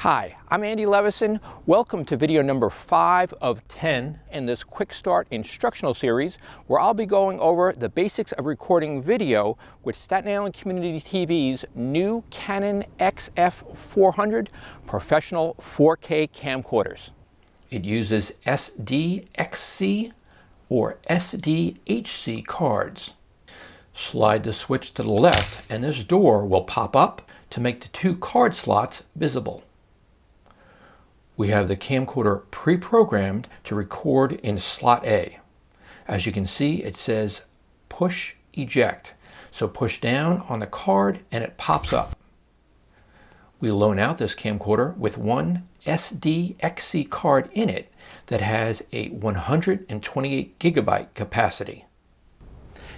Hi, I'm Andy Levison. Welcome to video number 5 of 10 in this Quick Start Instructional series, where I'll be going over the basics of recording video with Staten Island Community TV's new Canon XF400 professional 4K camcorders. It uses SDXC or SDHC cards. Slide the switch to the left and this door will pop up to make the two card slots visible. We have the camcorder pre-programmed to record in slot A. As you can see, it says push eject. So push down on the card and it pops up. We loan out this camcorder with one SDXC card in it that has a 128 gigabyte capacity.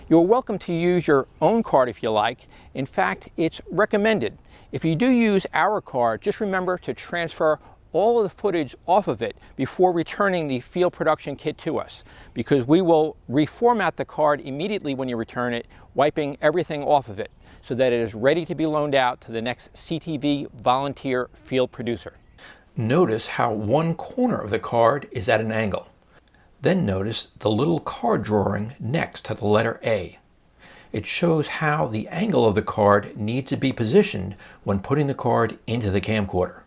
You're welcome to use your own card if you like. In fact, it's recommended. If you do use our card, just remember to transfer all of the footage off of it before returning the field production kit to us, because we will reformat the card immediately when you return it, wiping everything off of it so that it is ready to be loaned out to the next CTV volunteer field producer. Notice how one corner of the card is at an angle. Then notice the little card drawing next to the letter A. It shows how the angle of the card needs to be positioned when putting the card into the camcorder.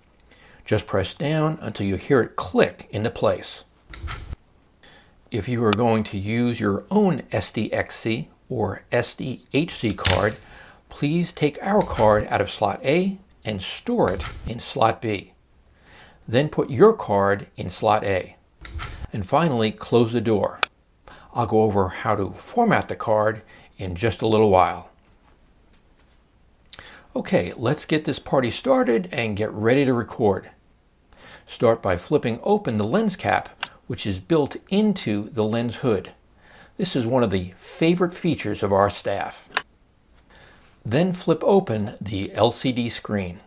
Just press down until you hear it click into place. If you are going to use your own SDXC or SDHC card, please take our card out of slot A and store it in slot B. Then put your card in slot A. And finally, close the door. I'll go over how to format the card in just a little while. Okay, let's get this party started and get ready to record. Start by flipping open the lens cap, which is built into the lens hood. This is one of the favorite features of our staff. Then flip open the LCD screen.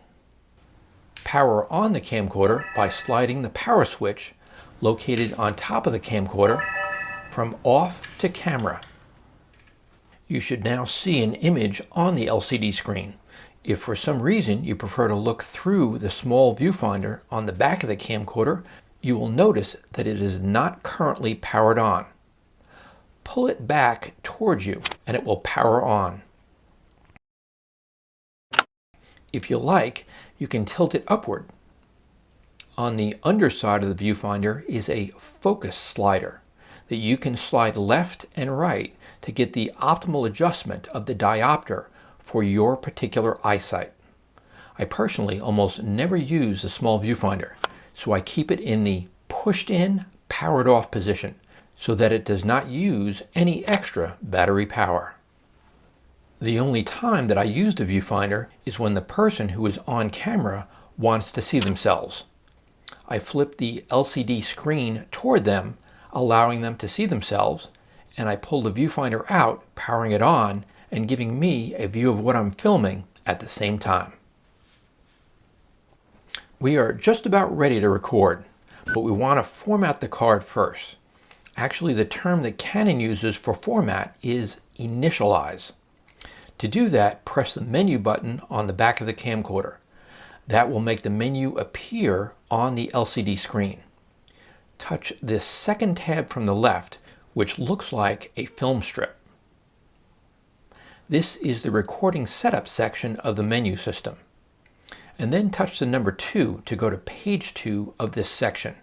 Power on the camcorder by sliding the power switch located on top of the camcorder from off to camera. You should now see an image on the LCD screen. If for some reason you prefer to look through the small viewfinder on the back of the camcorder, you will notice that it is not currently powered on. Pull it back towards you and it will power on. If you like, you can tilt it upward. On the underside of the viewfinder is a focus slider that you can slide left and right to get the optimal adjustment of the diopter for your particular eyesight. I personally almost never use the small viewfinder, so I keep it in the pushed in, powered off position so that it does not use any extra battery power. The only time that I use the viewfinder is when the person who is on camera wants to see themselves. I flip the LCD screen toward them, allowing them to see themselves, and I pull the viewfinder out, powering it on, and giving me a view of what I'm filming at the same time. We are just about ready to record, but we want to format the card first. Actually, the term that Canon uses for format is initialize. To do that, press the menu button on the back of the camcorder. That will make the menu appear on the LCD screen. Touch this second tab from the left, which looks like a film strip. This is the recording setup section of the menu system. And then touch the number 2 to go to page 2 of this section.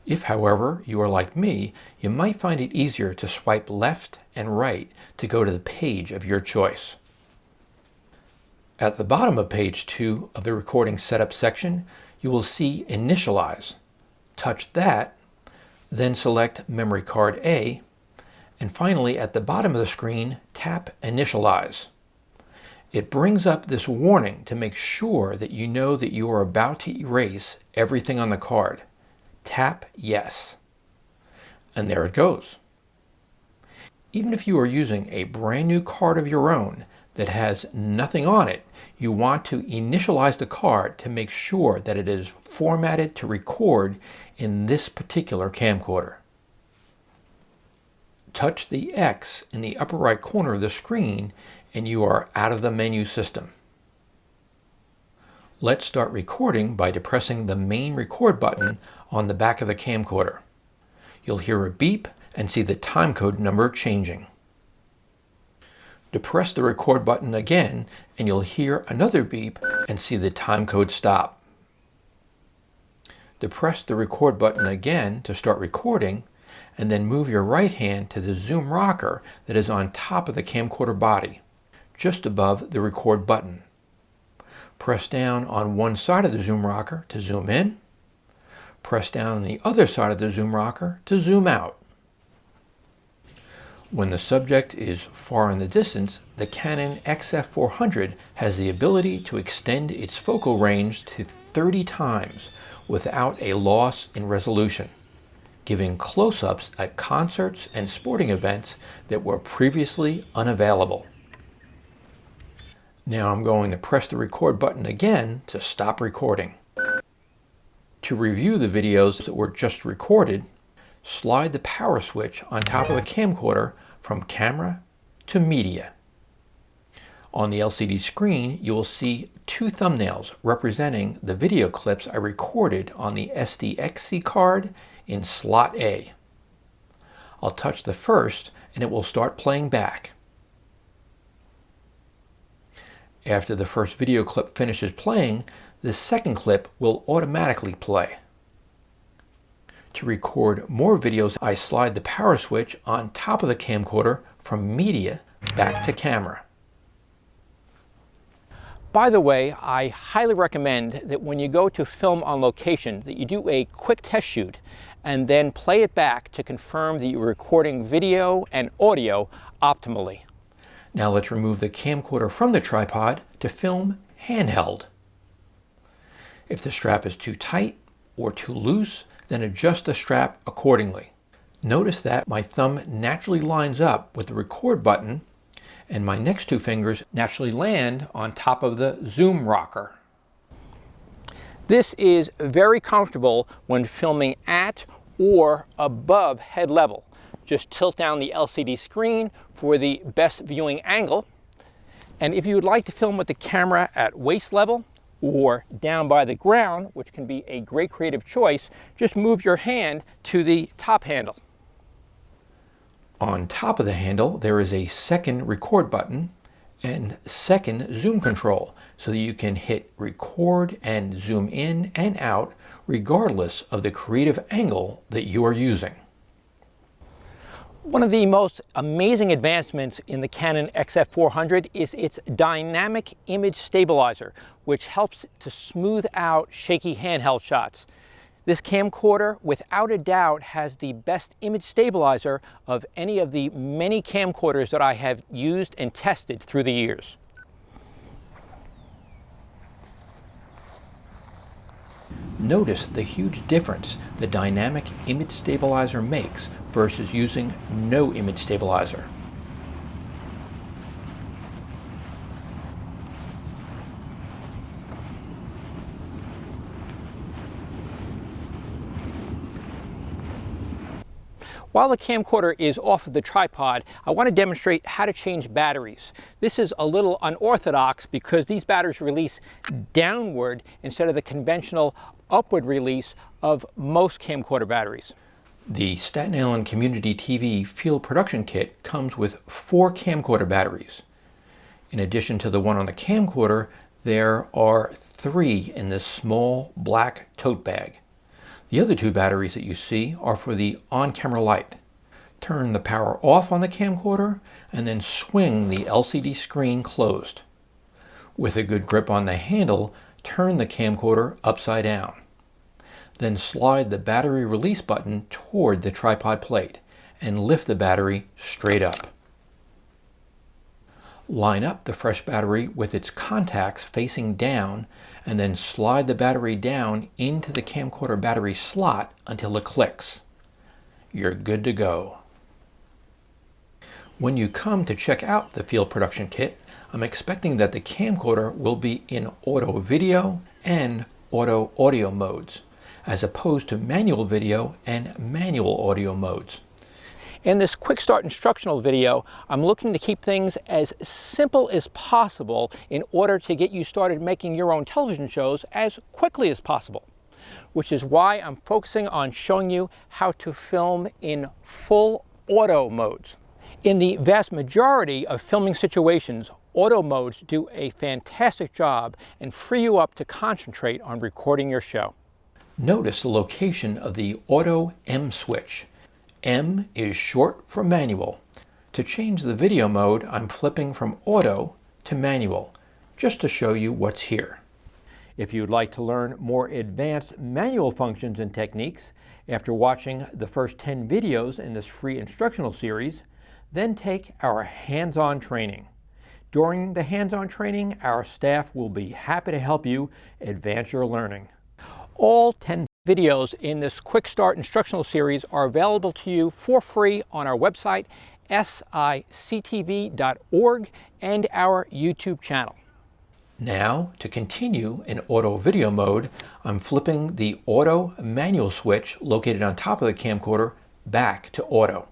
If, however, you are like me, you might find it easier to swipe left and right to go to the page of your choice. At the bottom of page 2 of the recording setup section, you will see Initialize. Touch that, then select Memory Card A, and finally at the bottom of the screen, tap Initialize. It brings up this warning to make sure that you know that you are about to erase everything on the card. Tap Yes. And there it goes. Even if you are using a brand new card of your own that has nothing on it, you want to initialize the card to make sure that it is formatted to record in this particular camcorder. Touch the X in the upper right corner of the screen and you are out of the menu system. Let's start recording by depressing the main record button on the back of the camcorder. You'll hear a beep and see the timecode number changing. Depress the record button again and you'll hear another beep and see the timecode stop. Depress the record button again to start recording, and then move your right hand to the zoom rocker that is on top of the camcorder body, just above the record button. Press down on one side of the zoom rocker to zoom in. Press down on the other side of the zoom rocker to zoom out. When the subject is far in the distance, the Canon XF400 has the ability to extend its focal range to 30 times without a loss in resolution, giving close-ups at concerts and sporting events that were previously unavailable. Now I'm going to press the record button again to stop recording. To review the videos that were just recorded, slide the power switch on top of the camcorder from camera to media. On the LCD screen, you will see two thumbnails representing the video clips I recorded on the SDXC card in slot A. I'll touch the first and it will start playing back. After the first video clip finishes playing, the second clip will automatically play. To record more videos, I slide the power switch on top of the camcorder from media back to camera. By the way, I highly recommend that when you go to film on location that you do a quick test shoot and then play it back to confirm that you're recording video and audio optimally. Now let's remove the camcorder from the tripod to film handheld. If the strap is too tight or too loose, then adjust the strap accordingly. Notice that my thumb naturally lines up with the record button and my next two fingers naturally land on top of the zoom rocker. This is very comfortable when filming at or above head level. Just tilt down the LCD screen for the best viewing angle. And if you would like to film with the camera at waist level or down by the ground, which can be a great creative choice, just move your hand to the top handle. On top of the handle, there is a second record button and second zoom control so that you can hit record and zoom in and out regardless of the creative angle that you are using. One of the most amazing advancements in the Canon XF400 is its dynamic image stabilizer, which helps to smooth out shaky handheld shots. This camcorder, without a doubt, has the best image stabilizer of any of the many camcorders that I have used and tested through the years. Notice the huge difference the dynamic image stabilizer makes versus using no image stabilizer. While the camcorder is off of the tripod, I want to demonstrate how to change batteries. This is a little unorthodox because these batteries release downward instead of the conventional upward release of most camcorder batteries. The Staten Island Community TV Field Production Kit comes with 4 camcorder batteries. In addition to the one on the camcorder, there are 3 in this small black tote bag. The other 2 batteries that you see are for the on-camera light. Turn the power off on the camcorder and then swing the LCD screen closed. With a good grip on the handle, turn the camcorder upside down. Then slide the battery release button toward the tripod plate and lift the battery straight up. Line up the fresh battery with its contacts facing down and then slide the battery down into the camcorder battery slot until it clicks. You're good to go. When you come to check out the Field Production Kit, I'm expecting that the camcorder will be in auto video and auto audio modes, as opposed to manual video and manual audio modes. In this quick start instructional video, I'm looking to keep things as simple as possible in order to get you started making your own television shows as quickly as possible, which is why I'm focusing on showing you how to film in full auto modes. In the vast majority of filming situations, auto modes do a fantastic job and free you up to concentrate on recording your show. Notice the location of the auto M switch. M is short for manual. To change the video mode, I'm flipping from auto to manual, just to show you what's here. If you'd like to learn more advanced manual functions and techniques after watching the first 10 videos in this free instructional series, then take our hands-on training. During the hands-on training, our staff will be happy to help you advance your learning. All 10 videos in this quick start instructional series are available to you for free on our website, SICTV.org, and our YouTube channel. Now, to continue in auto video mode, I'm flipping the auto manual switch located on top of the camcorder back to auto.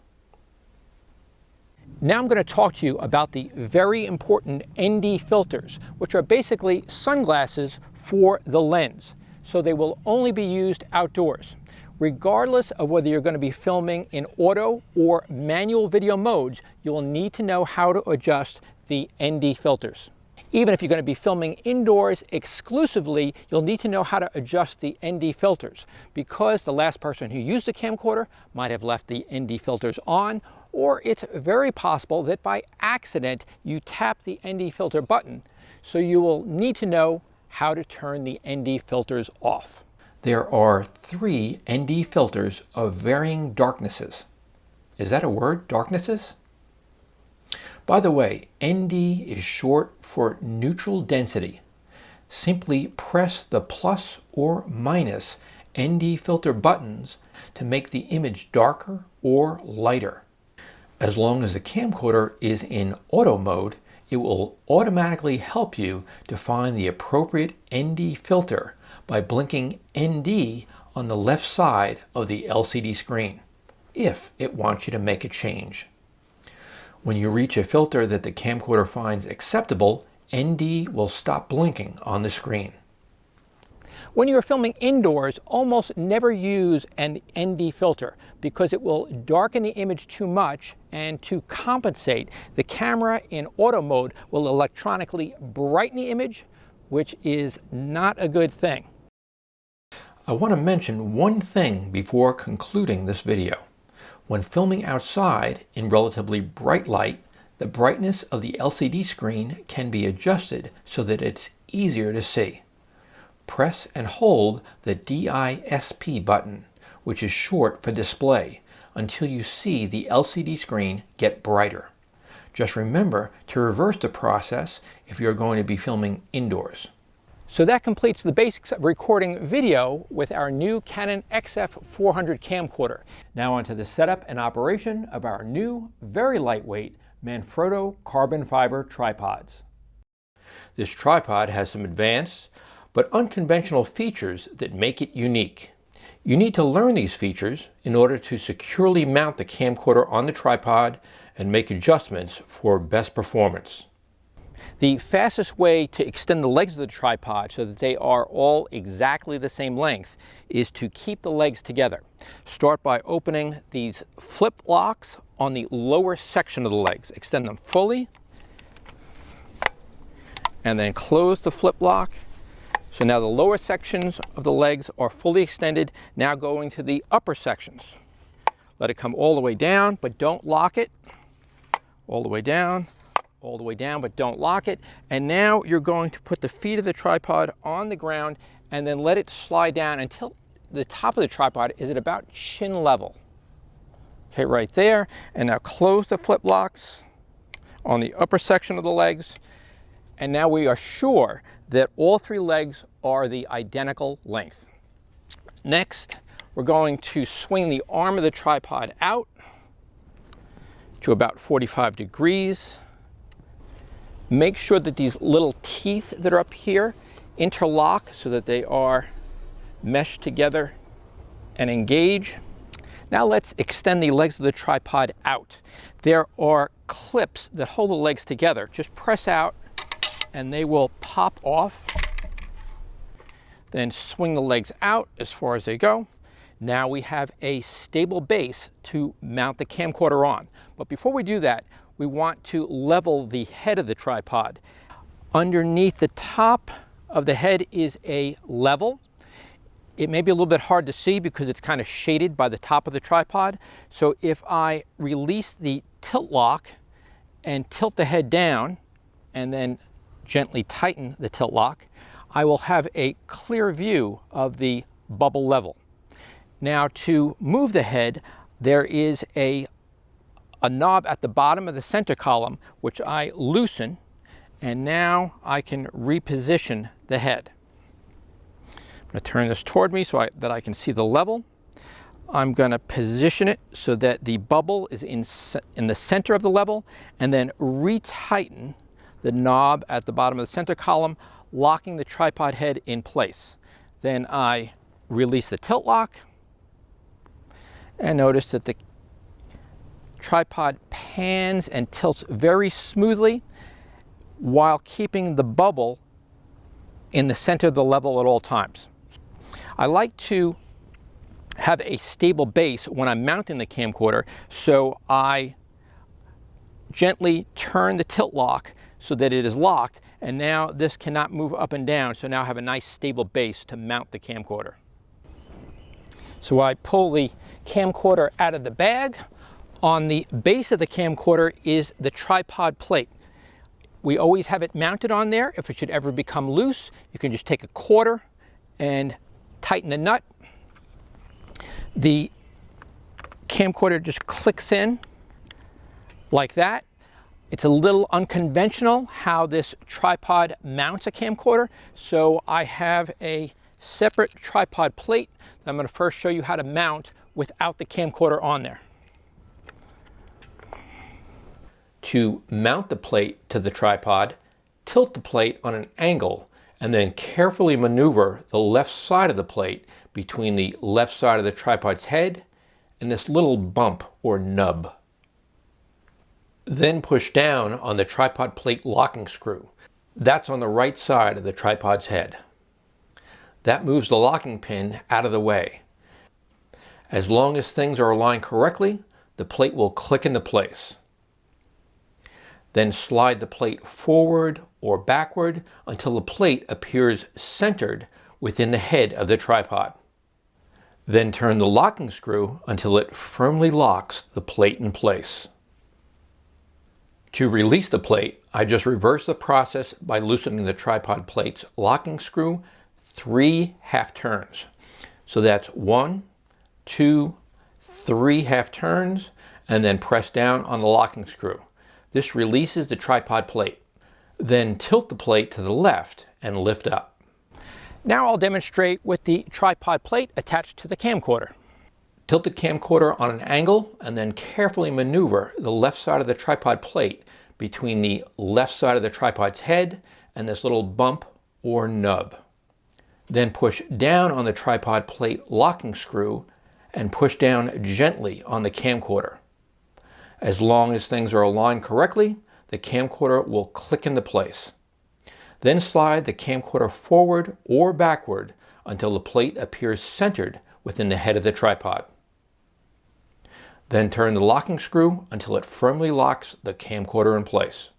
Now I'm going to talk to you about the very important ND filters, which are basically sunglasses for the lens. So they will only be used outdoors. Regardless of whether you're going to be filming in auto or manual video modes, you will need to know how to adjust the ND filters. Even if you're going to be filming indoors exclusively, you'll need to know how to adjust the ND filters, because the last person who used a camcorder might have left the ND filters on, or it's very possible that by accident you tap the ND filter button. So you will need to know how to turn the ND filters off. There are 3 ND filters of varying darknesses. Is that a word, darknesses? By the way, ND is short for neutral density. Simply press the plus or minus ND filter buttons to make the image darker or lighter. As long as the camcorder is in auto mode, it will automatically help you to find the appropriate ND filter by blinking ND on the left side of the LCD screen, if it wants you to make a change. When you reach a filter that the camcorder finds acceptable, ND will stop blinking on the screen. When you're filming indoors, almost never use an ND filter because it will darken the image too much, and to compensate, the camera in auto mode will electronically brighten the image, which is not a good thing. I want to mention one thing before concluding this video. When filming outside in relatively bright light, the brightness of the LCD screen can be adjusted so that it's easier to see. Press and hold the DISP button, which is short for display, until you see the LCD screen get brighter. Just remember to reverse the process if you're going to be filming indoors. So that completes the basics of recording video with our new Canon XF400 camcorder. Now onto the setup and operation of our new, very lightweight Manfrotto carbon fiber tripods. This tripod has some advanced but unconventional features that make it unique. You need to learn these features in order to securely mount the camcorder on the tripod and make adjustments for best performance. The fastest way to extend the legs of the tripod so that they are all exactly the same length is to keep the legs together. Start by opening these flip locks on the lower section of the legs. Extend them fully, and then close the flip lock. So now the lower sections of the legs are fully extended. Now going to the upper sections. Let it come all the way down, but don't lock it. All the way down, but don't lock it. And now you're going to put the feet of the tripod on the ground and then let it slide down until the top of the tripod is at about chin level. Okay, right there. And now close the flip locks on the upper section of the legs. And now we are sure that all 3 legs are the identical length. Next, we're going to swing the arm of the tripod out to about 45 degrees. Make sure that these little teeth that are up here interlock so that they are meshed together and engage. Now let's extend the legs of the tripod out. There are clips that hold the legs together. Just press out and they will pop off. Then swing the legs out as far as they go. Now we have a stable base to mount the camcorder on. But before we do that, we want to level the head of the tripod. Underneath the top of the head is a level. It may be a little bit hard to see because it's kind of shaded by the top of the tripod. So if I release the tilt lock and tilt the head down and then gently tighten the tilt lock, I will have a clear view of the bubble level. Now to move the head, there is a knob at the bottom of the center column, which I loosen, and now I can reposition the head. I'm going to turn this toward me so that I can see the level. I'm going to position it so that the bubble is in the center of the level, and then retighten the knob at the bottom of the center column, locking the tripod head in place. Then I release the tilt lock, and notice that the tripod pans and tilts very smoothly while keeping the bubble in the center of the level at all times. I like to have a stable base when I'm mounting the camcorder, so I gently turn the tilt lock so that it is locked, and now this cannot move up and down, so now I have a nice stable base to mount the camcorder. So I pull the camcorder out of the bag. On the base of the camcorder is the tripod plate. We always have it mounted on there. If it should ever become loose, you can just take a quarter and tighten the nut. The camcorder just clicks in like that. It's a little unconventional how this tripod mounts a camcorder, so I have a separate tripod plate that I'm going to first show you how to mount without the camcorder on there. To mount the plate to the tripod, tilt the plate on an angle and then carefully maneuver the left side of the plate between the left side of the tripod's head and this little bump or nub. Then push down on the tripod plate locking screw. That's on the right side of the tripod's head. That moves the locking pin out of the way. As long as things are aligned correctly, the plate will click into place. Then slide the plate forward or backward until the plate appears centered within the head of the tripod. Then turn the locking screw until it firmly locks the plate in place. To release the plate, I just reverse the process by loosening the tripod plate's locking screw 3 half turns. So that's 1, 2, 3 half turns, and then press down on the locking screw. This releases the tripod plate. Then tilt the plate to the left and lift up. Now I'll demonstrate with the tripod plate attached to the camcorder. Tilt the camcorder on an angle and then carefully maneuver the left side of the tripod plate between the left side of the tripod's head and this little bump or nub. Then push down on the tripod plate locking screw and push down gently on the camcorder. As long as things are aligned correctly, the camcorder will click into place. Then slide the camcorder forward or backward until the plate appears centered within the head of the tripod. Then turn the locking screw until it firmly locks the camcorder in place.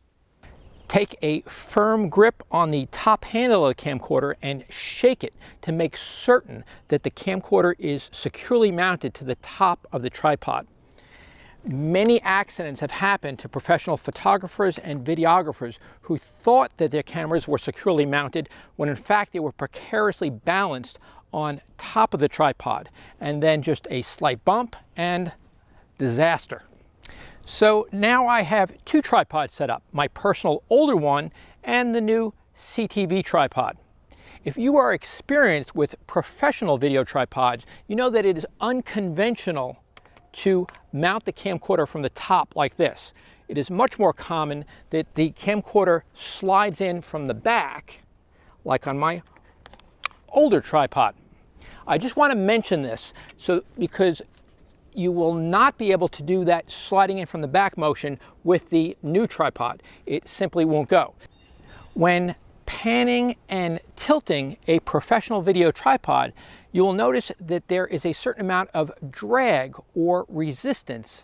Take a firm grip on the top handle of the camcorder and shake it to make certain that the camcorder is securely mounted to the top of the tripod. Many accidents have happened to professional photographers and videographers who thought that their cameras were securely mounted when in fact they were precariously balanced on top of the tripod, and then just a slight bump and disaster. So now I have 2 tripods set up, my personal older one and the new SICTV tripod. If you are experienced with professional video tripods, you know that it is unconventional to mount the camcorder from the top like this. It is much more common that the camcorder slides in from the back, like on my older tripod. I just want to mention this because you will not be able to do that sliding in from the back motion with the new tripod. It simply won't go. When panning and tilting a professional video tripod, you will notice that there is a certain amount of drag or resistance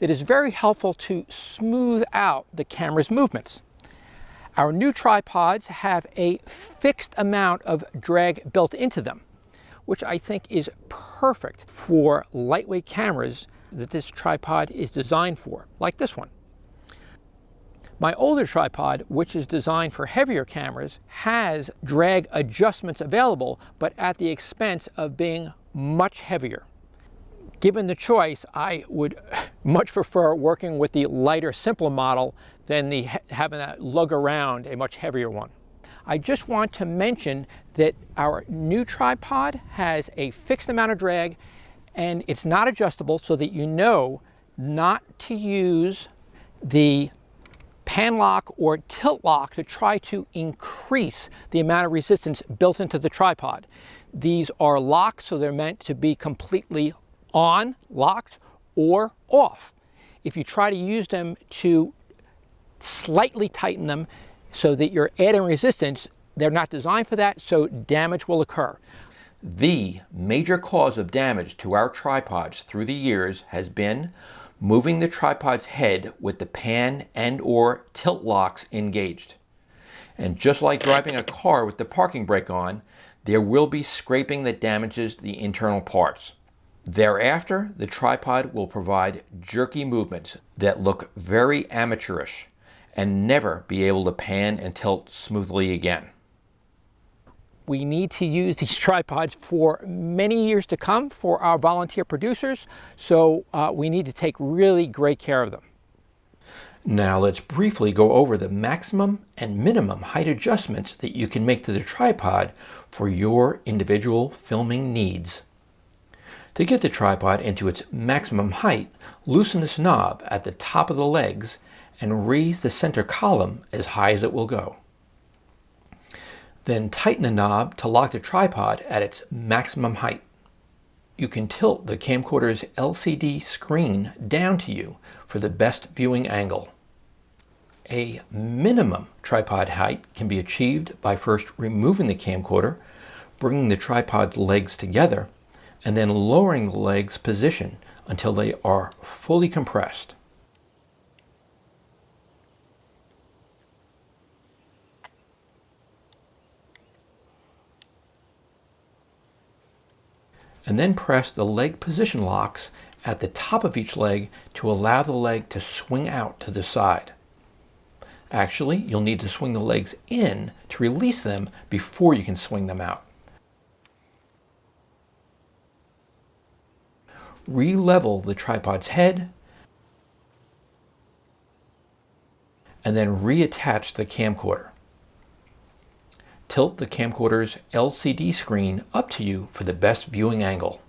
that is very helpful to smooth out the camera's movements. Our new tripods have a fixed amount of drag built into them, which I think is perfect for lightweight cameras that this tripod is designed for, like this one. My older tripod, which is designed for heavier cameras, has drag adjustments available, but at the expense of being much heavier. Given the choice, I would much prefer working with the lighter, simpler model than having to lug around a much heavier one. I just want to mention that our new tripod has a fixed amount of drag and it's not adjustable, so that you know not to use the pan lock or tilt lock to try to increase the amount of resistance built into the tripod. These are locked, so they're meant to be completely on, locked, or off. If you try to use them to slightly tighten them so that you're adding resistance, they're not designed for that, so damage will occur. The major cause of damage to our tripods through the years has been moving the tripod's head with the pan and or tilt locks engaged. And just like driving a car with the parking brake on, there will be scraping that damages the internal parts. Thereafter, the tripod will provide jerky movements that look very amateurish and never be able to pan and tilt smoothly again. We need to use these tripods for many years to come for our volunteer producers, so we need to take really great care of them. Now let's briefly go over the maximum and minimum height adjustments that you can make to the tripod for your individual filming needs. To get the tripod into its maximum height, loosen this knob at the top of the legs and raise the center column as high as it will go. Then tighten the knob to lock the tripod at its maximum height. You can tilt the camcorder's LCD screen down to you for the best viewing angle. A minimum tripod height can be achieved by first removing the camcorder, bringing the tripod's legs together, and then lowering the legs' position until they are fully compressed. And then press the leg position locks at the top of each leg to allow the leg to swing out to the side. Actually, you'll need to swing the legs in to release them before you can swing them out. Re-level the tripod's head and then reattach the camcorder. Tilt the camcorder's LCD screen up to you for the best viewing angle.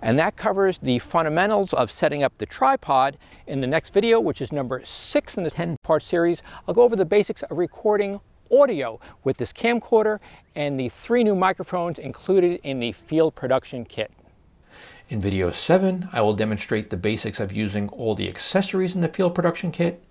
And that covers the fundamentals of setting up the tripod. In the next video, which is number 6 in the 10-part series, I'll go over the basics of recording audio with this camcorder and the 3 new microphones included in the field production kit. In video 7, I will demonstrate the basics of using all the accessories in the field production kit.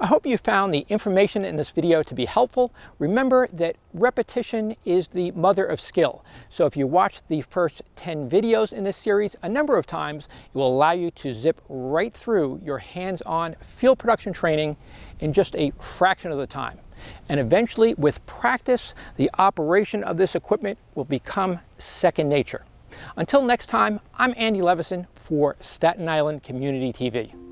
I hope you found the information in this video to be helpful. Remember that repetition is the mother of skill. So if you watch the first 10 videos in this series a number of times, it will allow you to zip right through your hands-on field production training in just a fraction of the time. And eventually, with practice, the operation of this equipment will become second nature. Until next time, I'm Andy Levison for Staten Island Community TV.